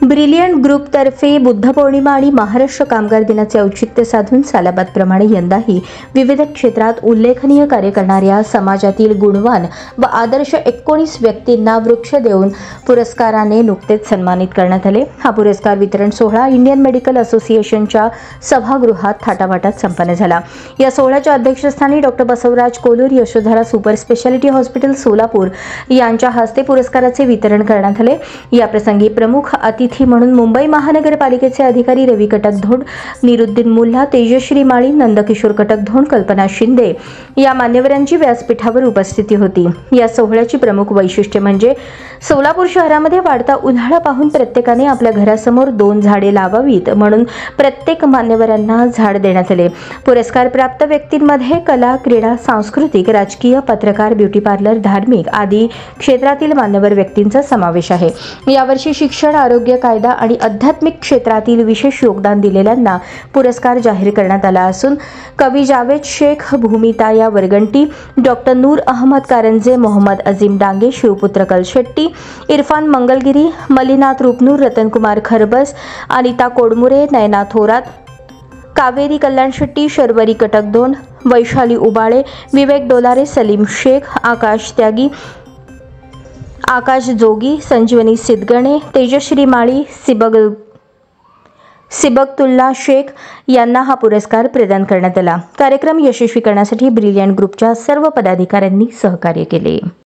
Brilliant ग्रुपतर्फे Buddha Purnima आणि महाराष्ट्र कामगार दिनाचे औचित्य साधून सालाबादप्रमाणे यंदाही विविध क्षेत्रात उल्लेखनीय कार्य करणाऱ्या समाजातील गुणवान व आदर्श 19 व्यक्तींना वृक्ष देऊन पुरस्काराने नुकतेच सन्मानित करण्यात आले। हा पुरस्कार वितरण सोहळा इंडियन मेडिकल असोसिएशनच्या सभागृहात थाटामाटात संपन्न झाला। या सोहळ्याच्या अध्यक्षस्थानी डॉ. Basavaraj Kolur, Yashodhara super speciality hospital Solapur यांच्या हस्ते पुरस्काराचे वितरण करण्यात आले। या प्रसंगी प्रमुख अतिथी म्हणून मुंबई महानगरपालिकेचे अधिकारी रवी कटकधोंड, निरुद्दीन मुल्ला, तेजश्री माळी, नंदकिशोर कटकधोंड, कल्पना शिंदे या मान्यवरांची व्यासपीठावर उपस्थिती होती। या सोहळ्याची प्रमुख वैशिष्ट्ये म्हणजे सोलापूर शहरामध्ये वाढता उन्हाळा पाहून प्रत्येकाने आपल्या घरासमोर 2 झाडे लावावीत म्हणून प्रत्येक मान्यवरांना झाड देण्यात आले। पुरस्कार प्राप्त व्यक्तींमध्ये कला, क्रीडा, सांस्कृतिक, राजकीय, पत्रकार, ब्युटी पार्लर, धार्मिक आदी क्षेत्रातील मान्यवर व्यक्तींचा समावेश आहे। यावर्षी शिक्षण, आरोग्य, कायदा आणि आध्यात्मिक क्षेत्रातील विशेष योगदान दिलेल्यांना पुरस्कार जाहीर करण्यात आला असून कवी जावेद शेख, भूमिताया वरगंटी, डॉ. नूर अहमद कारंजे, मोहम्मद अजीम डांगे, शिवपुत्र कलशेट्टी, इरफान मंगलगिरी, मलिनाथ रूपनूर, रतनकुमार खरबस, अनिता कोडमुरे, नयना थोरात, कावेरी कल्याण शेट्टी, शर्वरी कटकधोंड, वैशाली उबाळे, विवेक डोलारे, सलीम शेख, आकाश त्यागी, आकाश जोगी, संजीवनी सिद्धगणे, तेजश्री माळी, सिबगतुल्ला शेख यांना हा पुरस्कार प्रदान करण्यात आला। कार्यक्रम यशस्वी करण्यासाठी ब्रिलियंट ग्रुपच्या सर्व पदाधिकाऱ्यांनी सहकार्य केले।